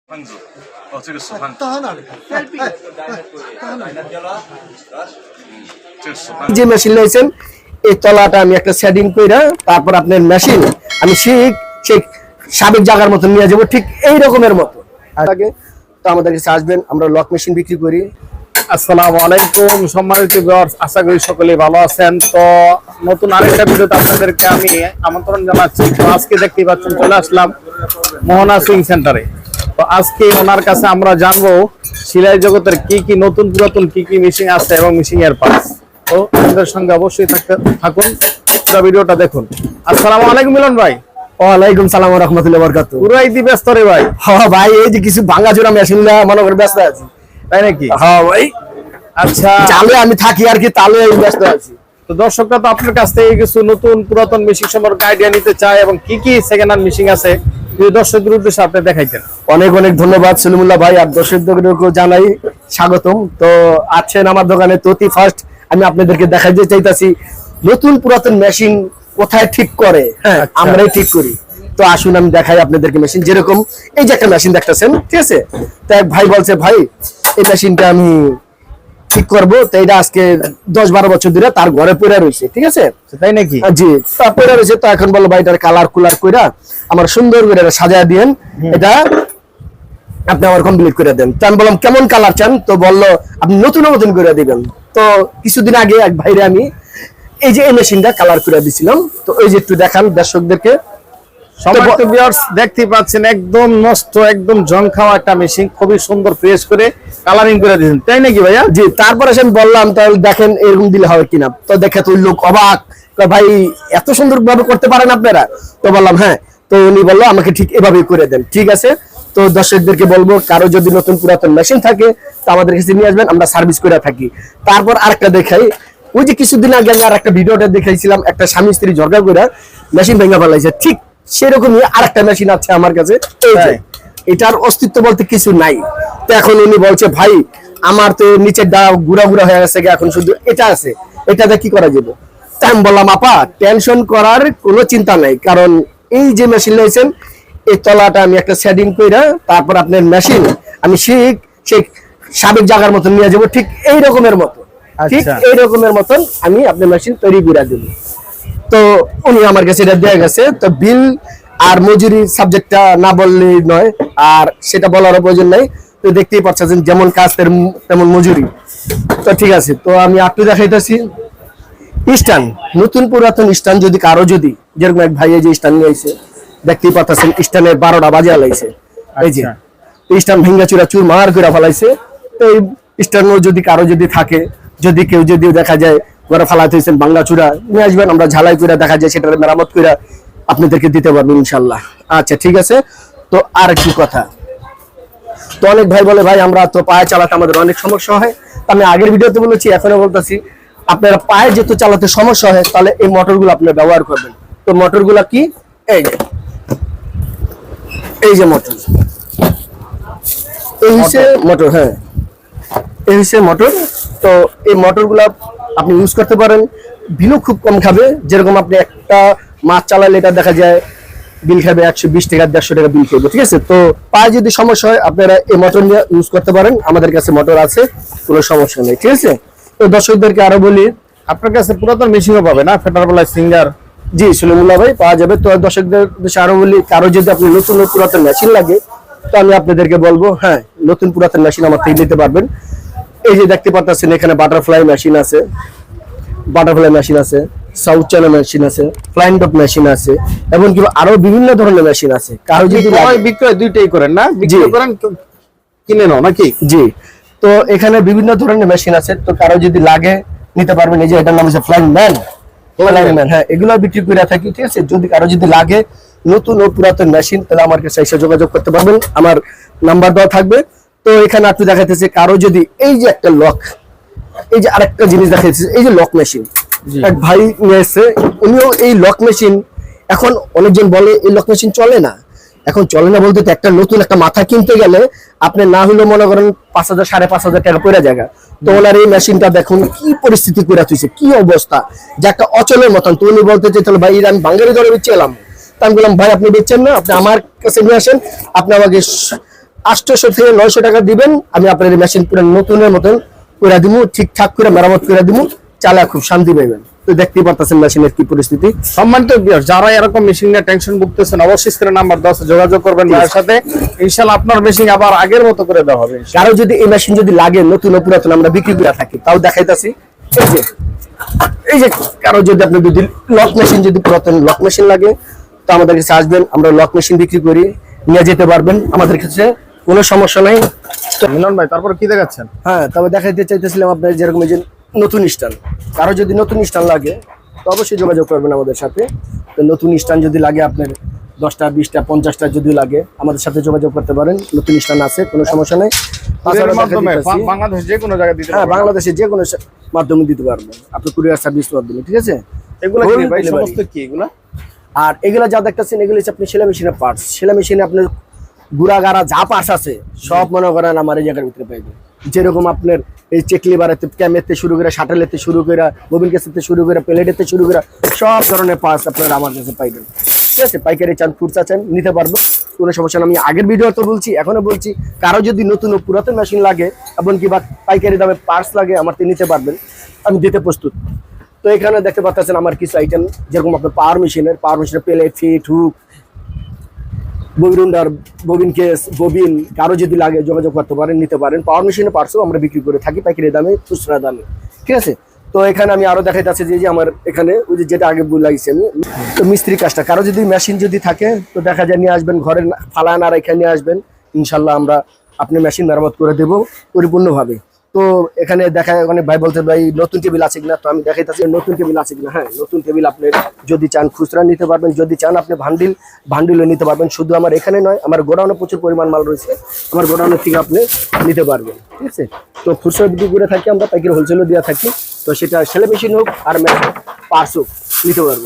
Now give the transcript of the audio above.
胖子，哦，这个死胖子，到哪里？这个死胖子。 যে মেশিন লাইছেন এই তলাটা আমি একটা সেটিং কইরা তারপর আপনার মেশিন আমি সেই সাবেক জায়গার মতো নিয়ে যাব ঠিক এই রকমের মতো আগে তো আমাদের কাছে আসবেন আমরা লক মেশিন বিক্রি করি। আসসালামু আলাইকুম সম্মানিত ভিউয়ার্স, আশা করি সকলে ভালো আছেন। তো নতুন আরেকটা ভিডিওতে আপনাদেরকে আমি আমন্ত্রণ জানাচ্ছি। তো আজকে দেখতেই পাচ্ছেন চলে আসলাম মোহনা সুইং সেন্টারে। তো আজকে ওনার কাছে আমরা জানবো সেলাই জগতের কি কি নতুন পুরাতন কি কি মেশিন আছে এবং মেশিন এর পার্টস। তো আমাদের সঙ্গে অবশ্যই থাকুন, পুরো ভিডিওটা দেখুন। আসসালামু আলাইকুম মিলন ভাই। ওয়ালাইকুম সালাম ওয়া রাহমাতুল্লাহি ওয়া বারাকাতুহু। পুরাই দি ব্যস্ত রে ভাই? হ্যাঁ ভাই, এই যে কিছু ভাঙাচোরা মেশিন না মনে করে ব্যস্ত আছি। তাই নাকি? হ্যাঁ ভাই, আচ্ছা, চালে আমি থাকি আর কি, তালে ব্যস্ত আছি। তো দর্শকরা তো আপনার কাছ থেকে কিছু নতুন পুরাতন মেশিন সম্পর্কে আইডিয়া নিতে চায় এবং কি কি সেকেন্ড হ্যান্ড মেশিন আছে দর্শকদের উদ্দেশ্যে আপনি দেখাইতেন। অনেক অনেক ধন্যবাদ সলিমুল্লাহ ভাই, আর দর্শকদেরকেও জানাই স্বাগতম। তো আছেন আমার দোকানে ততি ফার্স্ট, আমি আপনাদেরকে দেখাইতে চাইতাছি নতুন পুরাতন মেশিন কোথায় ঠিক করে। হ্যাঁ, আমরাই ঠিক করি। তো আসুন আমি দেখাই আপনাদেরকে মেশিন। যেরকম এই যে একটা মেশিন দেখতেছেন, ঠিক আছে? তো এক ভাই বলছে ভাই এই মেশিনটা আমি ঠিক করবো, তো এটা আজকে 10-12 বছর ধরে তার ঘরে পড়ে রয়েছে, ঠিক আছে? তাই নাকি? জি, তা পড়ে রয়েছে। তো এখন বললো ভাই এটার কালার কুলার কইরা আমার সুন্দর করে সাজায় দিয়েন, এটা আপনি আমার কমপ্লিট করে দেন। তো আমি বললাম কেমন কালার চান? তো বললো আপনি নতুন নতুন করে দিবেন। তো কিছুদিন আগে এক ভাইরে আমি এই যে এই মেশিনটা কালার করে দিছিলাম। তো ওই যে একটু দেখান দর্শকদেরকে। সম্মানিত ভিউয়ার্স, দেখতেই পাচ্ছেন একদম নষ্ট একদম জং খাওয়া একটা মেশিন, খুবই সুন্দর ফ্রেশ করে কালারিং করে দিয়েছেন, তাই নাকি ভাইয়া? জি, তারপরে আমি বললাম তাহলে দেখেন এরকম দিলে হবে কিনা। তো দেখে তো লোক অবাক, ভাই এত সুন্দর ভাবে করতে পারেন আপনারা? তো বললাম হ্যাঁ। তো উনি বললো আমাকে ঠিক এভাবেই করে দেন। ঠিক আছে, তো দর্শকদেরকে বলবো কারো যদি নতুন পুরাতন মেশিন থাকে তো আমাদের কাছে নিয়ে আসবেন, আমরা সার্ভিস করে থাকি। তারপর আরেকটা দেখাই, ওই যে কিছুদিন আগে আমি আর একটা ভিডিওটা দেখাইছিলাম, একটা স্বামী স্ত্রী ঝগড়া করে মেশিন ভেঙে ফেলাইছে, ঠিক সেরকমই আরেকটা মেশিন আছে আমার কাছে। এই যে এটার অস্তিত্ব বলতে কিছু নাই। তো এখন উনি বলছে ভাই আমার তো নিচের ডা গুড়া গুড়া হয়ে গেছে, এখন শুধু এটা আছে, এটাতে কি করা যাবে? তাই আমি বললাম আপা টেনশন করার কোনো চিন্তা নাই, কারণ এই যে মেশিন লাইছেন এই তলাটা আমি একটা সেটিং কইরা তারপর আপনার মেশিন আমি সেই সাবেক জায়গার মতন নিয়ে যাবো ঠিক এই রকমের মতো, ঠিক এই রকমের মতন আমি আপনার মেশিন তৈরি করে দেবো। তো উনি আমার কাছে এটা দেয়া গেছে। তো বিল আর মজুরি সাবজেক্টটা না বললেই নয়, আর সেটা বলার প্রয়োজন নাই। তো দেখতেই পাচ্ছেন যেমন কাজ তেমন মজুরি। তো ঠিক আছে, তো আমি আপনি দেখাইতেছি স্ট্যান্ড, নতুন পুরাতন স্ট্যান্ড যদি কারো যদি যেরকম এক ভাই যে স্ট্যান্ড নিয়ে আইছে, দেখতেই পাচ্ছেন স্ট্যান্ডের 12টা বাজিয়া লাইছে। এই যে স্ট্যান্ড ভেঙ্গা চুরা চুর মার করে ফেলাইছে। তো এই স্ট্যান্ড যদি কারো যদি থাকে, যদি কেউ যদি দেখা যায় ঘরে ফালাতে হয়েছেন বাংলা চূড়া নিয়ে আসবেন, আমরা ঝালাই করে দেখা যায় সেটার মেরামত করে আপনাদেরকে দিতে পারবো ইনশাল্লাহ। আচ্ছা ঠিক আছে। তো আর কি কথা, তো অনেক ভাই বলে ভাই আমরা তো পায়ে চালাতে আমাদের অনেক সমস্যা হয়। আমি আগের ভিডিওতে বলেছি, এখনো বলতেছি, আপনারা পায়ে যেহেতু চালাতে সমস্যা হয় তাহলে এই মোটরগুলো আপনারা ব্যবহার করবেন। তো মোটরগুলো কি? এই যে মোটর, এই হচ্ছে মোটর। হ্যাঁ, এই হচ্ছে মোটর। তো এই মোটরগুলা আপনি ইউজ করতে পারেন, বিলও খুব কম খাবে। যেরকম আপনি একটা মাছ চালালে এটা দেখা যায় বিল খাবে 120 টাকা 150 টাকা বিল খাবে, ঠিক আছে? তো পায়ে যদি সমস্যা হয় আপনারা এই মোটর নিয়ে ইউজ করতে পারেন, আমাদের কাছে মোটর আছে, কোনো সমস্যা নেই, ঠিক আছে? তো দর্শকদেরকে আরো বলি আপনার কাছে পুরাতন মেশিনও পাবে না? ফেটারবেলা সিঙ্গার? জি সলিমুল্লাহ ভাই পাওয়া যাবে। তো দর্শকদের আরো বলি কারো যদি আপনি নতুন পুরাতন মেশিন লাগে তো আমি আপনাদেরকে বলবো হ্যাঁ নতুন পুরাতন মেশিন আমার থেকে নিতে পারবেন। এই যে দেখতে পাচ্ছেন এখানে বাটারফ্লাই মেশিন আছে, বাটারফ্লাই মেশিন আছে, সাউথ চায়না মেশিন আছে, ফ্লাইং ডগ মেশিন আছে, এবং কি আরো বিভিন্ন ধরনের মেশিন আছে। কারো যদি বিক্রয় দুইটাই করেন না? বিক্রয় করেন কিনে নাও নাকি? জি, তো এখানে বিভিন্ন ধরনের মেশিন আছে। তো কারো যদি লাগে নিতে পারবেন। এই যে এটার নাম হচ্ছে ফ্লাইং ম্যান, হ্যাঁ এগুলো বিক্রি করে থাকি, ঠিক আছে? যদি কারো যদি লাগে নতুন ও পুরাতন মেশিন তাহলে আমার কাছে এসে যোগাযোগ করতে পারবেন, আমার নাম্বার দেওয়া থাকবে। তো এখানে আপনি দেখাইতেছে কারো যদি এই যে একটা লক, এই যে আরেকটা জিনিস দেখাইতেছে এই যে লক মেশিন, এক ভাই নিয়ে এসছে, উনিও এই লক মেশিন। এখন অনেকজন বলে এই লক মেশিন চলে না, এখন চলে না বলতে একটা নতুন একটা মাথা কিনতে গেলে আপনি না হলেও মনে করেন 5,000 5,500 টাকা পড়ে জায়গা। তো ওনার এই মেশিনটা দেখুন কি পরিস্থিতি করে তুইছে, কি অবস্থা, যে একটা অচলের মতন। তো উনি বলতে চাইছিল ভাই আমি বাঙালি ধরে বেচছিলাম। তা আমি বললাম ভাই আপনি বেচছেন না, আপনি আমার কাছে নিয়ে আসেন, আপনি আমাকে 800 থেকে 900 টাকা দিবেন, আমি আপনার এই মেশিন পুরো নতুনের মতন করে দিব, ঠিকঠাক করে মেরামত করে দিব, চালা খুব শান্তি পাইবেন। তো দেখতেই পারতেছেন মেশিনের কি পরিস্থিতি। সম্মানিত ভিউয়ার, যারা এরকম মেশিন নিয়ে টেনশন ভুগতেছেন অবশ্যই স্ক্রিনে নাম্বার 10 যোগাযোগ করবেন ভাইয়ের সাথে, ইনশাআল্লাহ আপনার মেশিন আবার আগের মতো করে দেওয়া হবে। কারো যদি এই মেশিন যদি লাগে নতুন ও পুরাতন আমরা বিক্রি করে থাকি, তাও দেখাইতাছি। এই যে কারো যদি আপনি যদি লক মেশিন যদি পুরাতন লক মেশিন লাগে, তো আমাদের কাছে আসবেন, আমরা লক মেশিন বিক্রি করি, নিয়ে যেতে পারবেন, আমাদের কাছে কোনো সমস্যা নাই। তো মিলন ভাই, তারপর কি দেখাচ্ছেন? হ্যাঁ, তবে দেখাইতে চাইতেছিলাম আপনার যেরকম এই যে নতুন স্ট্যান্ড, কারো যদি নতুন স্ট্যান্ড লাগে তো অবশ্যই যোগাযোগ করবেন আমাদের সাথে। তো নতুন স্ট্যান্ড যদি লাগে আপনার 10টা 20টা 50টা যদি লাগে আমাদের সাথে যোগাযোগ করতে পারেন, নতুন স্ট্যান্ড আছে, কোনো সমস্যা নেই। কুরিয়ারের মাধ্যমে বাংলাদেশ যে কোনো জায়গায় দিতে হ্যাঁ, পারবেন। বাংলাদেশে যে কোনো মাধ্যমে দিতে পারবেন, আপনি কুরিয়ার সার্ভিস মাধ্যমে, ঠিক আছে। এগুলো কি ভাই, Delivery। সমস্ত কি এগুলা? আর এগুলো যা দেখতেছেন এগুলো হচ্ছে আপনি সেলাই মেশিনের পার্টস। সেলাই মেশিনে আপনার গুড়া গাড়া যা পার্টস আছে সব মনে করেন আমার এই জায়গার ভিতরে পাইবেন। যেরকম আপনার এই চেকলি বাড়াতে ক্যামেতে শুরু করে, শাটেলেতে শুরু করে, ববিন কেসেতে শুরু করে, প্লেটেতে শুরু করে সব ধরনের পার্টস আপনারা আমার কাছে পাইবেন, ঠিক আছে। পাইকারি চান, খুচরা চান, নিতে পারবো, কোনো সমস্যা না। আমি আগের ভিডিও তো বলছি, এখনো বলছি, কারো যদি নতুন ও পুরাতন মেশিন লাগে এমনকি বা পাইকারি দামে পার্টস লাগে আমার থেকে নিতে পারবেন, আমি দিতে প্রস্তুত। তো এখানে দেখতে পাচ্ছেন আমার কিছু আইটেম, যেরকম আপনার পাওয়ার মেশিনের প্লেট, ফিট, হুক, ববিরুন্ডার, ববিন কেস, ববিন, কারো যদি লাগে যোগাযোগ করতে পারেন, নিতে পারেন। পাওয়ার মেশিনের পার্টসও আমরা বিক্রি করে থাকি পাইকারি দামে, খুচরা দামে, ঠিক আছে। তো এখানে আমি আরো দেখাইতেছি যে আমার এখানে ওই যে যেটা আগে লাগিয়েছি আমি, তো মিস্ত্রি কাজটা, কারো যদি মেশিন যদি থাকে তো দেখা যায় নিয়ে আসবেন, ঘরে ফালায় না রেখে নিয়ে আসবেন, ইনশাল্লাহ আমরা আপনি মেশিন মেরামত করে দেবো পরিপূর্ণভাবে। তো এখানে দেখা অনেক ভাই বলতে ভাই নতুন টেবিল আছে কিনা, তো আমি দেখাইতেছি নতুন টেবিল আছে কিনা। হ্যাঁ, নতুন টেবিল আপনি যদি চান খুচরা নিতে পারবেন, যদি চান আপনি ভান্ডিলও নিতে পারবেন। শুধু আমার এখানে নয়, আমার গোডাউনে প্রচুর পরিমাণ মাল রয়েছে, আমার গোডাউনের থেকে আপনি নিতে পারবেন, ঠিক আছে। তো খুচরা বিক্রি করে থাকি আমরা, পাইকারি হোলসেলও দেওয়া থাকি, তো সেটা সেলাই মেশিন হোক আর পার্টস হোক নিতে পারবো।